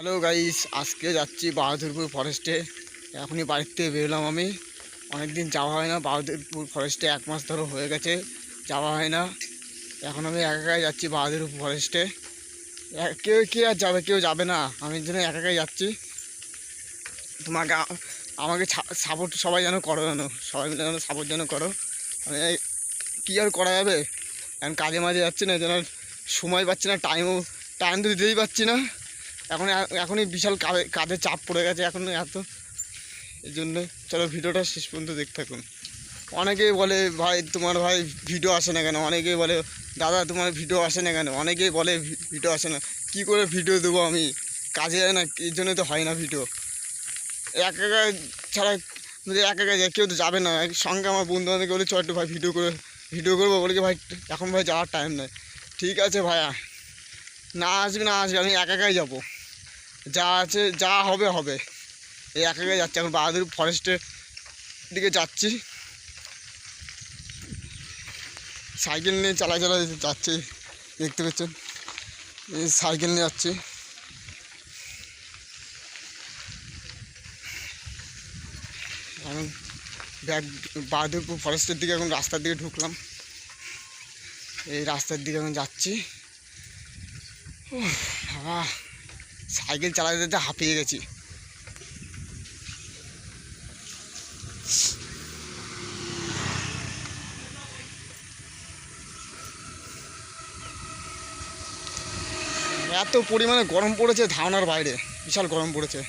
Hello guys, আজকে যাচ্ছি বাহাদুরপুর ফরেস্টে। এখনই বাড়ির থেকে বেরোলাম আমি। অনেক দিন যাওয়া হয় না বাহাদুরপুর ফরেস্টে, 1 মাস ধরে হয়ে গেছে যাওয়া হয় না। এখন আমি একা একাই যাচ্ছি বাহাদুরপুর ফরেস্টে। কেউ কে আর যাবে, কেউ যাবে না, আমি জন্য একা একাই যাচ্ছি। তোমাকে আমাকে সাপোর্ট সবাই যেন করো, যেন সবাই মিলে যেন সাপোর্ট যেন করো। আমি কী আর করা যাবে, এখন কাজে মাঝে যাচ্ছি না, যেন সময় পাচ্ছি না, টাইম তো দিতেই পারছি না। এখনই বিশাল কাজের চাপ পড়ে গেছে এখন এত, এই জন্য। চলো ভিডিওটা শেষ পর্যন্ত দেখতে থাকুন। অনেকেই বলে ভাই তোমার ভাই ভিডিও আসে না কেন, অনেকেই বলে দাদা তোমার ভিডিও আসে না কেন, অনেকেই বলে ভিডিও আসে না। কী করে ভিডিও দেবো আমি, কাজে যায় না, এই জন্য তো হয় না ভিডিও। একা একা ছাড়া যদি একা একা যায় কেউ তো যাবে না। সঙ্গে আমার বন্ধু বান্ধবকে বলে চ একটু ভাই ভিডিও করবো, বলে কি ভাই এখন ভাই যাওয়ার টাইম নেই। ঠিক আছে ভাইয়া, না আসবে আমি একা একাই যাবো, যা আছে যা হবে হবে। এই একা একাই যাচ্ছি, এখন বাহাদুর ফরেস্টের দিকে যাচ্ছি। সাইকেল নিয়ে চালায় যাচ্ছি, দেখতে পাচ্ছেন এই সাইকেল নিয়ে যাচ্ছি। এখন বাহাদুরপুর ফরেস্টের দিকে এখন রাস্তার দিকে ঢুকলাম, এই রাস্তার দিকে এখন যাচ্ছি। বাবা, সাইকেল চালাতে যেতে হাঁপিয়ে গেছি। এত পরিমাণে গরম পড়েছে, ধারণার বাইরে, বিশাল গরম পড়েছে।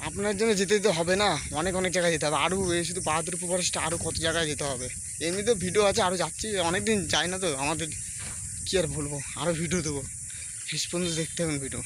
আপনার জন্য যেতে যেতে হবে না, অনেক অনেক জায়গায় যেতে হবে আরও, এই শুধু বাহাদুরপুর ফরেস্টে আরও কত জায়গায় যেতে হবে। এমনিতেও ভিডিও আছে, আরও যাচ্ছি, অনেক দিন যাই না তো আমাদের, কী আর বলবো, আরও ভিডিও দেবো। শেষ পর্যন্ত দেখতে হবে ভিডিও।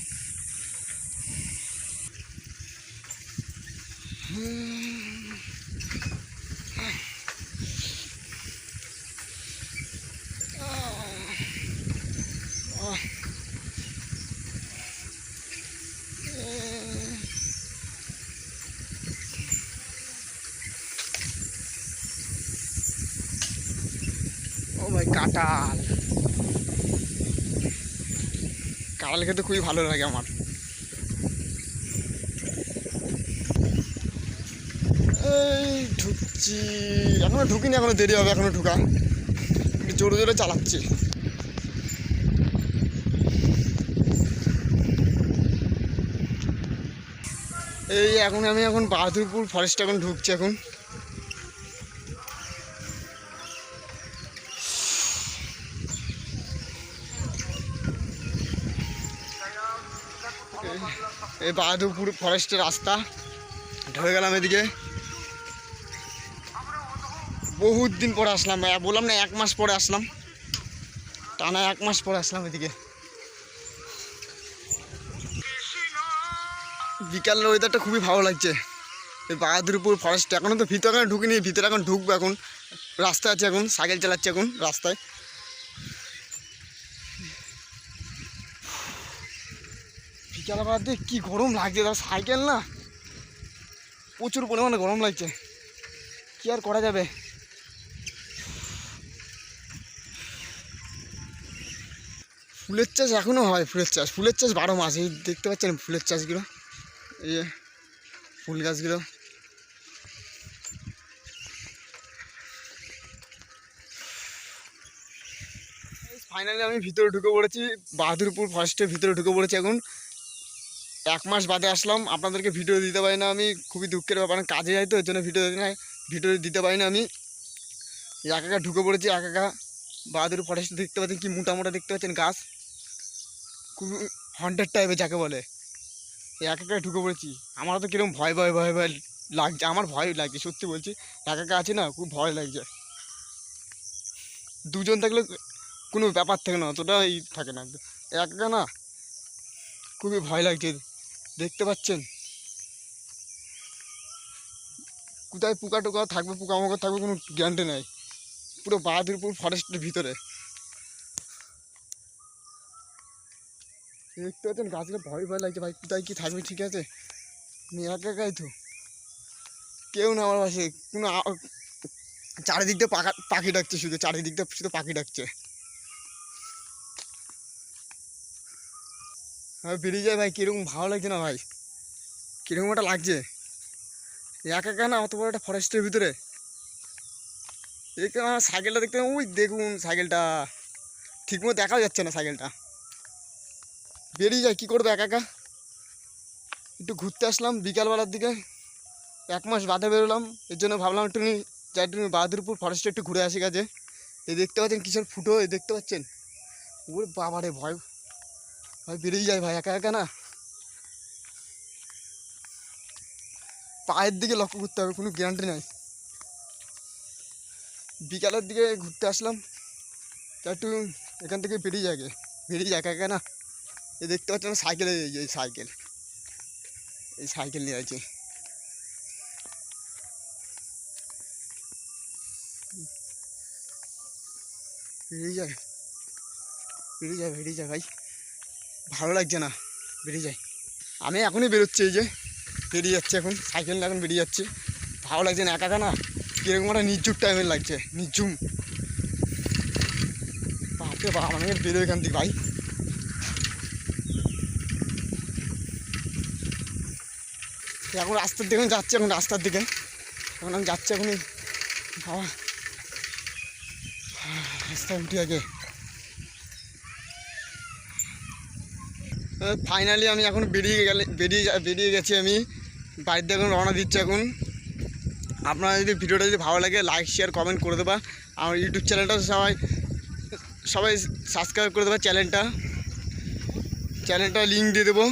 ও ভাই, কাঁঠাল খেতে খুবই ভালো লাগে আমার। এই ঢুকছি, এখনো ঢুকিনি, এখনো দেরি হবে, এখনো ঢুকা, জোরে জোরে চালাচ্ছি। আমি এখন বাহাদুরপুর ফরেস্ট এখন ঢুকছি। এখন এই বাহাদুরপুর ফরেস্টের রাস্তা ঢুকে গেলাম এদিকে। বহুত দিন পরে আসলাম, বললাম না 1 মাস পরে আসলাম, টানা 1 মাস পরে আসলাম এদিকে। বিকালের ওয়েদারটা খুবই ভালো লাগছে। এই বাহাদুরপুর ফরেস্ট এখনও তো ভিতরে ঢুকিনি, ভিতরে এখন ঢুকবো। এখন রাস্তায় আছে, এখন সাইকেল চালাচ্ছি এখন রাস্তায়। বিকাল বাদ দিয়ে কী গরম লাগছে, তার সাইকেল না, প্রচুর পরিমাণে গরম লাগছে, কী আর করা যাবে। ফুলের চাষ এখনও হয়, ফুলের চাষ 12 মাস। এই দেখতে পাচ্ছেন ফুলের চাষগুলো, এই ফুল গাছগুলো। ফাইনালি আমি ভিতরে ঢুকে পড়েছি, বাহাদুরপুর ফরেস্টের ভিতরে ঢুকে পড়েছি। এখন 1 মাস বাদে আসলাম, আপনাদেরকে ভিডিও দিতে পারি না আমি, খুবই দুঃখের ব্যাপার। কাজে যাই তো, এর জন্য ভিডিও দিতে পারি না আমি। একা একা ঢুকে পড়েছি, একা একা বাহাদুর ফরেস্ট দেখতে পাচ্ছেন, কি মোটা মোটা দেখতে পাচ্ছেন গাছ, খুবই হন্টেড টাইপের যাকে বলে। একা একা ঢুকে পড়েছি, আমার তো কিরকম ভয় ভয় ভয় ভয় লাগছে, আমার ভয় লাগছে সত্যি বলছি। একা একা আছি না, খুব ভয় লাগছে। দুজন থাকলে কোনো ব্যাপার থাকে না, অতটা থাকে না, একা একা না, খুবই ভয় লাগছে। দেখতে পাচ্ছেন কোথায় পোকা টোকা থাকবে, পোকামাকড় থাকবে, কোনো গ্যারান্টি নেই। পুরো বাহাদুরপুর ফরেস্টের ভিতরে দেখতে পাচ্ছেন গাছগুলো, ভয় ভয় লাগছে ভাই, কোথায় কী থাকবে। ঠিক আছে, আমি একা একাই তো, কেউ না আমার পাশে, কোনো চারিদিক দিয়ে পাখি ডাকছে, শুধু চারিদিক দিয়ে শুধু পাখি ডাকছে। আমি বেরিয়ে যাই ভাই, কীরকম ভালো লাগছে না ভাই, কীরকম একটা লাগছে একা একা না, অত বড় একটা ফরেস্টের ভিতরে। দেখতে আমার সাইকেলটা দেখতে, ওই দেখুন সাইকেলটা ঠিকমতো দেখাও যাচ্ছে না সাইকেলটা। বেরিয়ে যায় কী করবো একা একা, একটু ঘুরতে আসলাম বিকালবেলার দিকে, 1 মাস বাদে বেরোলাম। এর জন্য ভাবলাম একটু যাই একটু বাহাদুরপুর ফরেস্টে একটু ঘুরে আসি গেছে। এই দেখতে পাচ্ছেন কিসের ফুটো, এই দেখতে পাচ্ছেন, ওরে বাবারে ভয় ভাই, বেরিয়ে যায় ভাই একা একা না, পায়ের দিকে লক্ষ্য করতে হবে, কোনো গ্যারান্টি নাই। বিকালের দিকে ঘুরতে আসলাম, তা একটু এখান থেকে বেরিয়ে যায়, একা একা না। এই দেখতে পাচ্ছেন সাইকেলে, এই সাইকেল নিয়ে আছে। বেরিয়ে যায় ভাই, ভালো লাগছে না, বেরিয়ে যায়। আমি এখনই বেরোচ্ছি, এই যে বেরিয়ে যাচ্ছে এখন, সাইকেল নিয়ে এখন বেরিয়ে যাচ্ছি। ভালো লাগছে না একা একা না, কীরকম একটা নির্জুম টাইপের লাগছে, নির্জুম। বাপরে বাপ, আমি বেরো এখান থেকে ভাই। এখন রাস্তার দিকে যাচ্ছি, এখন রাস্তার দিকে এখন আমি যাচ্ছি এখনই। বাবা রাস্তায় উঠি আগে। ফাইনালি আমি এখন বেরিয়ে গেছি, আমি বাড়িতে এখন রওনা দিচ্ছি এখন। আপনারা যদি ভিডিওটা যদি ভালো লাগে লাইক শেয়ার কমেন্ট করে দেবা। আমার ইউটিউব চ্যানেলটা সবাই সাবস্ক্রাইব করে দেবা, চ্যানেলটা লিঙ্ক দিয়ে দেবো।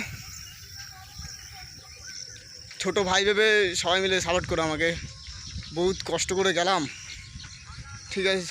ছোটো ভাই ভেবে সবাই মিলে সাপোর্ট করো আমাকে, বহুত কষ্ট করে গেলাম, ঠিক আছে।